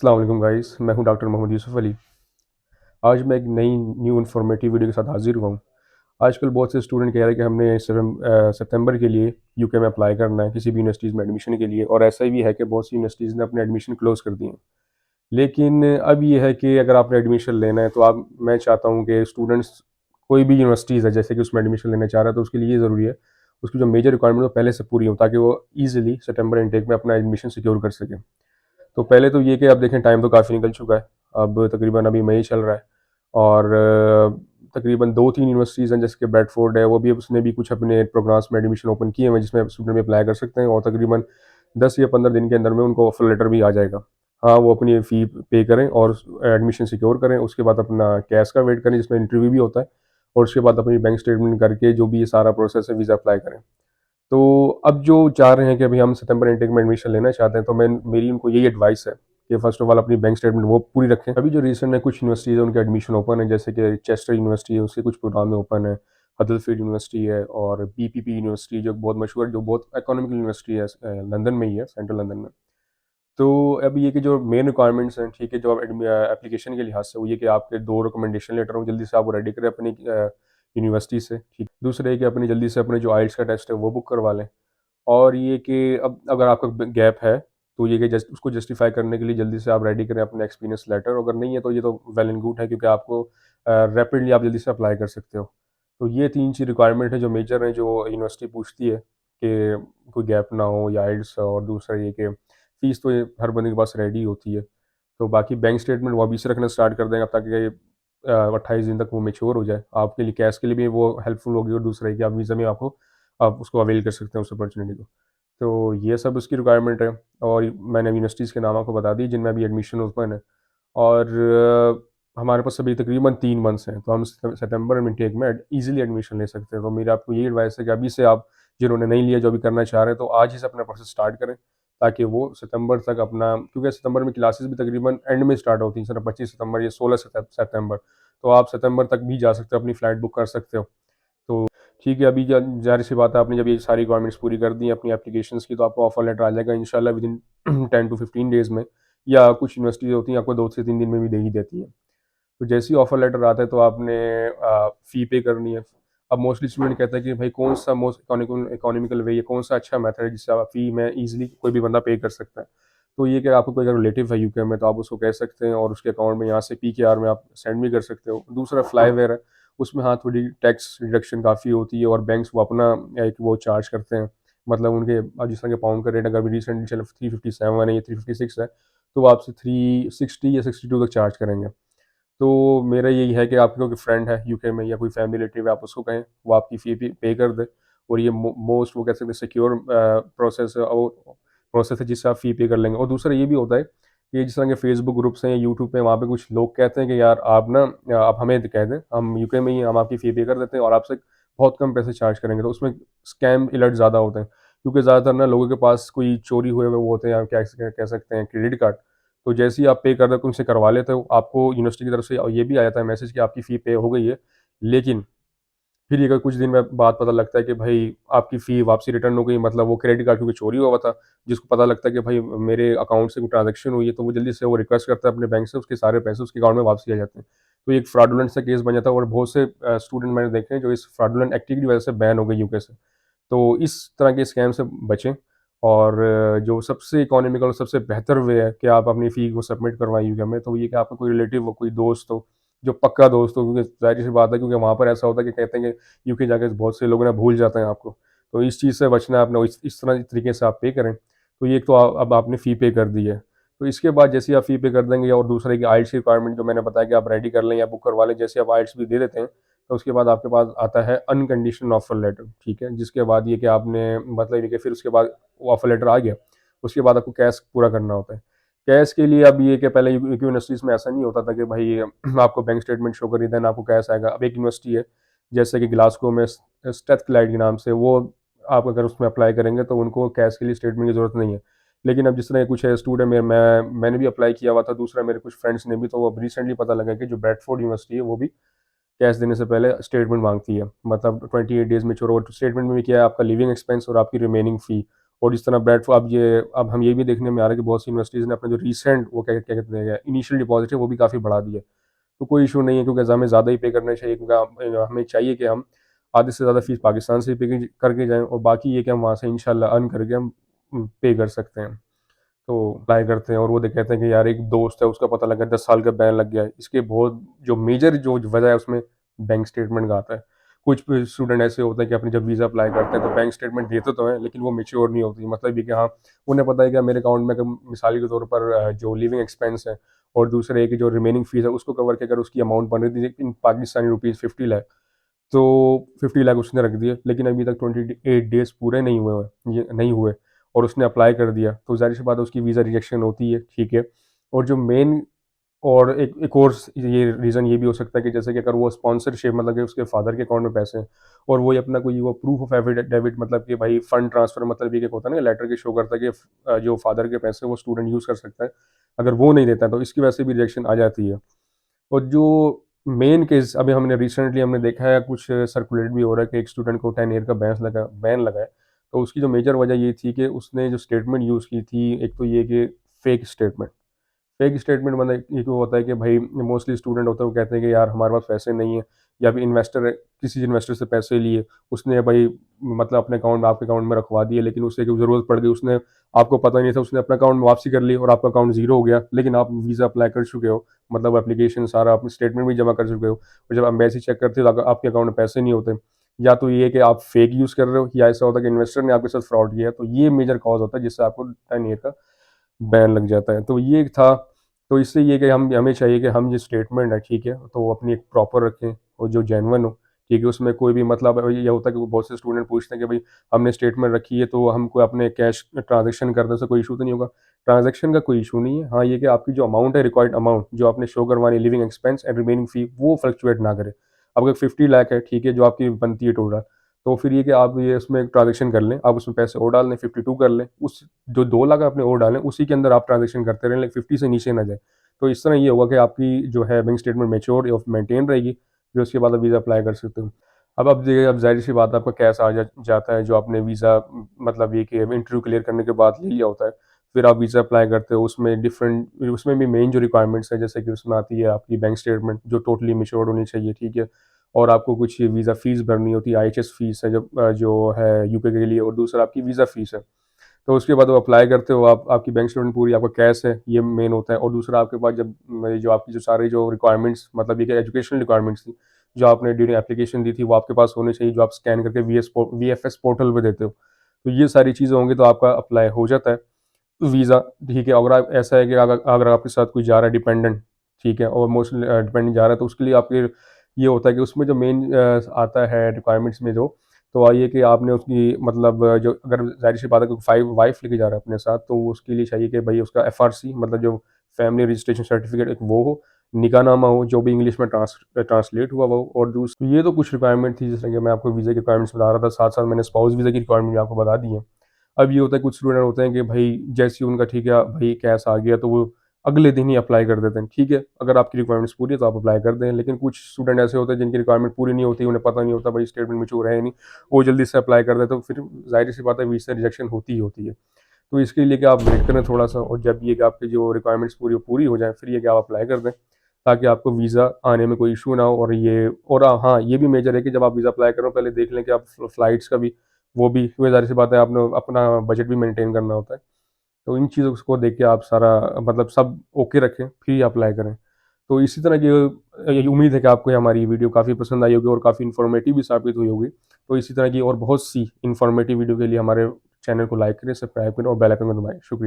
अस्सलाम वालेकुम गाइस, मैं हूं डॉक्टर मोहम्मद यूसुफ अली। आज मैं एक नई न्यू इन्फॉर्मेटिव वीडियो के साथ हाजिर हुआ हूं। आजकल बहुत से स्टूडेंट कह रहे हैं कि हमने सितंबर के लिए यूके में अप्लाई करना है किसी भी यूनिवर्सिटीज़ में एडमिशन के लिए, और ऐसा भी है कि बहुत सी यूनिवर्सिटीज़ ने अपने एडमिशन क्लोज़ कर दिए हैं। लेकिन अब ये है कि अगर आपने एडमिशन लेना है तो आप मैं चाहता हूँ कि स्टूडेंट्स कोई भी यूनिवर्सिटीज़ है जैसे कि उसमें एडमिशन लेना चाह रहा है तो उसके लिए ये ज़रूरी है उसकी जो मेजर रिक्वायरमेंट है वो पहले से पूरी हो, ताकि वो ईजिली सितंबर इनटेक में अपना एडमिशन सिक्योर कर सके। तो पहले तो ये कि आप देखें टाइम तो काफ़ी निकल चुका है। अब तकरीबन अभी मई चल रहा है और तकरीबन 2-3 यूनिवर्सिटीज़ हैं जैसे कि ब्रैडफोर्ड है, वो भी उसने भी कुछ अपने प्रोग्राम्स में एडमिशन ओपन किए हुए हैं जिसमें स्टूडेंट भी अप्लाई कर सकते हैं, और तकरीबन 10 या 15 दिन के अंदर में उनको ऑफर लेटर भी आ जाएगा। हाँ, वो अपनी फ़ी पे करें और एडमिशन सिक्योर करें, उसके बाद अपना कैश का वेट करें जिसमें इंटरव्यू भी होता है, और उसके बाद अपनी बैंक स्टेटमेंट करके जो भी ये सारा प्रोसेस है वीज़ा अप्लाई करें। तो अब जो चाह रहे हैं कि अभी हम सितंबर इनटेक में एडमिशन लेना चाहते हैं, तो मैं मेरी उनको यही एडवाइस है कि फर्स्ट ऑफ ऑल अपनी बैंक स्टेटमेंट वो पूरी रखें। अभी जो रिसेंट में कुछ यूनिवर्सिटीज़ है उनके एडमिशन ओपन है, जैसे कि चेस्टर यूनिवर्सिटी है उसके कुछ प्रोग्राम में ओपन है, हडर्सफील्ड यूनिवर्सिटी है, और बीपीपी यूनिवर्सिटी जो बहुत मशहूर है, जो बहुत इकोनॉमिकल यूनिवर्सिटी है, लंदन में ही है, सेंट्रल लंदन में। तो अब ये कि जो मेन रिक्वायरमेंट्स हैं, ठीक है, जो आप एप्लीकेशन के लिहाज से वो ये कि आपके 2 रिकमेंडेशन लेटर हो, जल्दी से आप वो रेडी करें अपनी यूनिवर्सिटी से, ठीक। दूसरा ये कि अपनी जल्दी से अपने जो आइल्स का टेस्ट है वो बुक करवा लें। और ये कि अब अगर आपका गैप है तो ये कि जस्ट उसको जस्टिफाई करने के लिए जल्दी से आप रेडी करें अपना एक्सपीरियंस लेटर, अगर नहीं है तो ये तो वेल एंड गुड है क्योंकि आपको रैपिडली आप जल्दी से अप्लाई कर सकते हो। तो ये 3 चीज़ रिक्वायरमेंट है जो मेजर है, जो यूनिवर्सिटी पूछती है कि कोई गैप ना हो या आइल्स, और दूसरा ये कि फ़ीस तो ये हर बंदे के पास रेडी होती है। तो बाकी बैंक स्टेटमेंट वो अभी से रखना स्टार्ट कर देंगे ताकि 28 दिन तक वो मैच्योर हो जाए। आपके लिए कैश के लिए भी वो हेल्पफुल होगी, और दूसरा है कि आप वीज़ा में आपको आप उसको अवेल कर सकते हैं उस अपॉर्चुनिटी को। तो ये सब उसकी रिक्वायरमेंट है, और मैंने यूनिवर्सिटीज़ के नाम आपको बता दिए जिनमें अभी एडमिशन ओपन है। और हमारे पास अभी तकरीबन 3 मंथ्स हैं, तो हम सितंबर में टेक में ईज़िली एडमिशन ले सकते हैं। तो मेरी आपको यही एडवाइस है कि अभी से आप जिन्होंने नहीं लिया, जो अभी करना चाह रहे हैं, तो आज ही से अपना प्रोसेस स्टार्ट करें, ताकि वो सितंबर तक अपना, क्योंकि सितंबर में क्लासेस भी तकरीबन एंड में स्टार्ट होती हैं, सिर्फ 25 सितंबर या 16 सितंबर। तो आप सितंबर तक भी जा सकते हो, अपनी फ़्लाइट बुक कर सकते हो। तो ठीक है, अभी ज़ाहिर-सी बात है, आपने जब ये सारी रिक्वायरमेंट्स पूरी कर दी हैं अपनी एप्लीकेशंस की, तो आपको ऑफर लेटर आ जाएगा इंशाल्लाह विदिन 10 टू 15 डेज़ में, या कुछ यूनिवर्सिटीज़ होती हैं आपको 2 से 3 दिन में भी दे ही देती हैं। तो जैसे ही ऑफर लेटर आता है तो आपने फ़ी पे करनी है। अब मोस्टली स्टूडेंट कहता है कि भाई कौन-सा मोस्ट इकोनॉमिकल वे या कौन-सा अच्छा मेथड है जिससे आप फ़ी में ईज़िली कोई भी बंदा पे कर सकता है। तो ये कि आपको कोई अगर रिलेटिव है यूके में तो आप उसको कह सकते हैं, और उसके अकाउंट में यहाँ से पीकेआर में आप सेंड भी कर सकते हो। दूसरा फ्लाईवेयर है, उसमें हाँ, थोड़ी टैक्स डिडक्शन काफ़ी होती है, और बैंक्स वो अपना एक वो चार्ज करते हैं। मतलब उनके अब जिस तरह के पाउंड का रेट अगर अभी रिसेंटली चल 357 है या 356 है, तो वो आपसे 360 या 62 तक चार्ज करेंगे। तो मेरा यही है कि आपके कोई फ्रेंड है यूके में या कोई फैमिली रिलेटिव है, आप उसको कहें वो आपकी फ़ी पे कर दे, और ये मोस्ट वो कह सकते हैं सिक्योर प्रोसेस है जिससे आप फ़ी पे कर लेंगे। और दूसरा ये भी होता है कि जिस तरह के फेसबुक ग्रुप्स हैं या यूट्यूब पे, वहाँ पे कुछ लोग कहते हैं कि यार आप ना आप हमें कह दें, हम यूके में ही हम आपकी फ़ी पे कर देते हैं और आपसे बहुत कम पैसे चार्ज करेंगे। तो उसमें स्कैम अलर्ट ज़्यादा होते हैं, क्योंकि ज़्यादातर ना लोगों के पास कोई चोरी हुए हुए वो होते हैं, या क्या कह सकते हैं क्रेडिट कार्ड। तो जैसे ही आप पे कर देते हो, उनसे करवा लेते हो, आपको यूनिवर्सिटी की तरफ से ये भी आ जाता है मैसेज कि आपकी फ़ी पे हो गई है। लेकिन फिर अगर कुछ दिन में बाद पता लगता है कि भाई आपकी फ़ी वापसी रिटर्न हो गई, मतलब वो क्रेडिट कार्ड क्योंकि चोरी हुआ था, जिसको पता लगता है कि भाई मेरे अकाउंट से कोई ट्रांज़ैक्शन हुई है, तो वो जल्दी से वो रिक्वेस्ट करता है अपने बैंक से, उसके सारे पैसे उसके अकाउंट में वापसी आ जाते हैं। तो ये एक फ्रॉडुलेंट सा केस बन जाता है, और बहुत से स्टूडेंट मैंने देखे हैं जो इस फ्रॉडुलेंट एक्टिविटी की वजह से बैन हो गए यूके से। तो इस तरह के स्कैम से बचें, और जो सबसे इकोनॉमिकल और सबसे बेहतर वे है कि आप अपनी फ़ी को सबमिट करवाएँ यूके में, तो ये कि आपका कोई रिलेटिव हो, कोई दोस्त हो, जो पक्का दोस्त हो, क्योंकि ज़ाहिर-सी बात है, क्योंकि वहाँ पर ऐसा होता है कि कहते हैं कि यूके जाके बहुत से लोग ना भूल जाते हैं आपको। तो इस चीज़ से बचना है अपना, इस तरह तरीके से आप पे करें। तो ये एक तो अब आपने फ़ी पे कर दी है। तो इसके बाद जैसे ही आप फ़ी पे कर देंगे, और दूसरा है कि आइल्स की रिक्वायरमेंट जो मैंने बताया कि आप रेडी कर लें या बुक करवा लें, जैसे आप आइल्स भी दे देते हैं, तो उसके बाद आपके पास आता है अनकंडीशनल ऑफर लेटर, ठीक है? जिसके बाद ये कि आपने मतलब ये कि फिर उसके बाद वो ऑफर लेटर आ गया, उसके बाद आपको कैश पूरा करना होता है। कैश के लिए अब ये कि पहले यूनिवर्सिटीज़ में ऐसा नहीं होता था कि भाई आपको बैंक स्टेटमेंट शो करिए देन आपको कैश आएगा। अब एक यूनिवर्सिटी है, जैसे कि ग्लासगो में स्ट्रेथक्लाइड के नाम से, वो आप अगर उसमें अप्लाई करेंगे तो उनको कैश के लिए स्टेटमेंट की ज़रूरत नहीं है। लेकिन अब जिस तरह कुछ है स्टूडेंट मैंने भी अप्लाई किया हुआ था, दूसरा मेरे कुछ फ्रेंड्स ने भी, तो अब रिसेंटली पता लगा कि जो ब्रैडफोर्ड यूनिवर्सिटी है वो भी कैश देने से पहले स्टेटमेंट माँगती है। मतलब 28 डेज़ मैच्योर, और स्टेटमेंट में क्या है, आपका लिविंग एक्सपेंस और आपकी रिमेनिंग फ़ी, और जिस तरह अब हम ये भी देखने में आ रहा है कि बहुत सी यूनिवर्सिटीज़ ने अपने जो रीसेंट वो क्या क्या कहते हैं इनिशियल डिपॉजिट है वो भी काफ़ी बढ़ा दिया है। तो कोई इशू नहीं है, क्योंकि हमें ज़्यादा ही पे करना चाहिए, क्योंकि हमें चाहिए कि हम आधे से ज़्यादा फ़ीस पाकिस्तान से पे करके जाएँ, और बाकी ये कि हम वहाँ से इंशाल्लाह अर्न करके हम पे कर सकते हैं। तो अप्लाई करते हैं और वो कहते हैं कि यार एक दोस्त है उसका पता लगा 10 साल का बैन लग गया है। इसके बहुत जो मेजर जो वजह है उसमें बैंक स्टेटमेंट का आता है। कुछ स्टूडेंट ऐसे होते हैं कि अपने जब वीज़ा अप्लाई करते हैं तो बैंक स्टेटमेंट देते तो हैं, लेकिन वो मैच्योर नहीं होती। मतलब ये कि हाँ, उन्हें पता है कि मेरे अकाउंट में अगर मिसाल के तौर पर जो लिविंग एक्सपेंस है और दूसरे है कि जो रिमेनिंग फ़ीस है उसको कवर के अगर उसकी अमाउंट बन रही थी इन पाकिस्तानी रुपीज़ 50 लाख, तो 50 लाख उसने रख दिए, लेकिन अभी तक 28 डेज़ पूरे नहीं हुए हैं, ये नहीं हुए, और उसने अप्लाई कर दिया, तो ज़ाहिर-सी बात है उसकी वीज़ा रिजेक्शन होती है, ठीक है। और जो मेन और एक और ये रीज़न ये भी हो सकता है कि जैसे कि अगर वो स्पॉन्सरशिप मतलब कि उसके फादर के अकाउंट में पैसे हैं और वो अपना कोई वो प्रूफ ऑफ एफिडेविट मतलब कि भाई फंड ट्रांसफ़र मतलब ये होता है ना, लेटर के शो करता है कि जो फादर के पैसे हैं वो स्टूडेंट यूज़ कर सकता है। अगर वो नहीं देता है तो इसकी वजह से भी रिजेक्शन आ जाती है। और जो मेन केस अभी हमने रिसेंटली हमने देखा है, कुछ सर्कुलेट भी हो रहा है कि एक स्टूडेंट को 10 ईयर का बैन लगा है। तो उसकी जो मेजर वजह ये थी कि उसने जो स्टेटमेंट यूज़ की थी, एक तो ये कि फेक स्टेटमेंट मतलब एक वो होता है कि भाई मोस्टली स्टूडेंट होते हैं वो कहते हैं कि यार हमारे पास पैसे नहीं है, या फिर इन्वेस्टर है, किसी इन्वेस्टर से पैसे लिए, उसने भाई मतलब अपने अकाउंट में आपके अकाउंट में रखवा दिए, लेकिन उसे कोई ज़रूरत पड़ गई, उसने आपको पता नहीं था, उसने अपना अकाउंट में वापसी कर ली और आपका अकाउंट ज़ीरो हो गया, लेकिन आप वीज़ा अप्लाई कर चुके हो, मतलब एप्लीकेशन सारा आप स्टेटमेंट भी जमा कर चुके हो, और जब एम्बेसी चेक करती है तो आपके अकाउंट में पैसे नहीं होते। या तो ये कि आप फेक यूज़ कर रहे हो, या ऐसा होता है कि इन्वेस्टर ने आपके साथ फ्रॉड किया है, तो ये मेजर कॉज होता है जिससे आपको 10 ईयर का बैन लग जाता है। तो ये था, तो इससे ये कि हम हमें चाहिए कि हम जो स्टेटमेंट है, ठीक है, तो वो अपनी एक प्रॉपर रखें और जो जेन्युइन हो, ठीक है, उसमें कोई भी मतलब ये होता है कि बहुत से स्टूडेंट पूछते हैं कि भाई हमने स्टेटमेंट रखी है तो हमको अपने कैश ट्रांज़ैक्शन करने से कोई इश्यू तो नहीं होगा? ट्रांज़ैक्शन का कोई इश्यू नहीं है। हाँ, ये कि आपकी जो अमाउंट है, रिक्वायर्ड अमाउंट जो आपने शो करवानी है, लिविंग एक्सपेंस एंड रिमेनिंग फ़ी, वो फ्लक्चुएट ना करे। अब अगर 50 लाख है, ठीक है, जो आपकी बनती है टोटल, तो फिर ये कि आप ये उसमें ट्रांज़ैक्शन कर लें, आप उसमें पैसे और डाल लें, 52 कर लें, उस जो 2 लाख आपने और डालें, उसी के अंदर आप ट्रांज़ैक्शन करते रहें, लेकिन 50 से नीचे ना जाए। तो इस तरह ये होगा कि आपकी जो है बैंक स्टेटमेंट मैच्योर और मेंटेन रहेगी, फिर उसके बाद आप वीज़ा अप्लाई कर सकते हो। अब देखिए, अब ज़ाहिर-सी बात है आपका कैश आ जाता है, जो आपने वीज़ा मतलब ये कि इंटरव्यू क्लियर करने के बाद ले लिया होता है। फिर आप वीज़ा अप्लाई करते हो, उसमें भी मेन जो रिक्वायरमेंट्स हैं, जैसे कि उसमें आती है आपकी बैंक स्टेटमेंट जो टोटली मैच्योर होनी चाहिए, ठीक है? और आपको कुछ वीज़ा फ़ीस भरनी होती है, आईएचएस फ़ीस है जो है यूके के लिए, और दूसरा आपकी वीज़ा फ़ीस है। तो उसके बाद वो अप्लाई करते हो आप, आपकी बैंक स्टेटमेंट पूरी, आपका कैश है, ये मेन होता है, और दूसरा आपके पास जब जो आपकी जो सारी जो रिक्वायरमेंट्स मतलब ये कि एजुकेशनल रिक्वायरमेंट्स थी, जो आपने ड्यूरिंग एप्लीकेशन दी थी, वो आपके पास होनी चाहिए, जो आप स्कैन करके वीएफएस पोर्टल पे देते हो। तो ये सारी चीज़ें होंगी तो आपका अप्लाई हो जाता है वीज़ा, ठीक है। अगर आप ऐसा है कि अगर अगर आपके साथ कोई जा रहा है डिपेंडेंट, ठीक है, और मोस्टली डिपेंडेंट जा रहा है, तो उसके लिए आपके ये होता है कि उसमें जो मेन आता है रिक्वायरमेंट्स में जो, तो ये कि आपने उसकी मतलब जो अगर ज़ाहिर-सी बात है कि वाइफ़ लेके जा रहा है अपने साथ, तो उसके लिए चाहिए कि भई उसका एफआरसी मतलब जो फैमिली रजिस्ट्रेशन सर्टिफिकेट एक वो हो, निकाहनामा हो, जो भी इंग्लिश में ट्रांसलेट हुआ वो, और ये तो कुछ रिक्वायरमेंट थी, जैसे कि मैं आपको वीज़ा की रिक्वायरमेंट्स बता रहा था, साथ-साथ मैंने स्पाउस वीज़ा की रिक्वायरमेंट भी आपको बता दी है। अब ये होता है कुछ स्टूडेंट होते हैं कि भाई जैसे ही उनका ठीक है भाई कैश आ गया तो वो अगले दिन ही अप्लाई कर देते हैं, ठीक है, अगर आपकी रिक्वायरमेंट्स पूरी है तो आप अप्लाई कर दें, लेकिन कुछ स्टूडेंट ऐसे होते हैं जिनकी रिक्वायरमेंट पूरी नहीं होती, उन्हें पता नहीं होता भाई स्टेटमेंट मैच्योर है नहीं, वो जल्दी से अप्लाई कर देते, तो फिर जाहिर सी बात है वीज़ा रिजेक्शन होती ही होती है। तो इसके लिए कि आप वेट करें थोड़ा सा, और जब ये कि आपकी जो रिक्वायरमेंट्स पूरी हो जाए, फिर ये कि आप अप्लाई कर दें, ताकि आपको वीज़ा आने में कोई इशू ना हो। और हाँ, ये भी मेजर है कि जब आप वीज़ा अप्लाई करो पहले देख लें कि आप फ्लाइट्स का भी वो भी, क्योंकि ज़ाहिर सी बात है आपने अपना बजट भी मेंटेन करना होता है। तो इन चीज़ों को देख के आप सारा मतलब सब ओके रखें, फिर ही अप्लाई करें। तो इसी तरह की यही उम्मीद है कि आपको ये हमारी वीडियो काफ़ी पसंद आई होगी और काफ़ी इन्फॉर्मेटिव भी साबित हुई होगी। तो इसी तरह की और बहुत सी इन्फॉर्मेटिव वीडियो के लिए हमारे चैनल को लाइक करें, सब्सक्राइब करें और बेल आइकन को दबाएँ। शुक्रिया।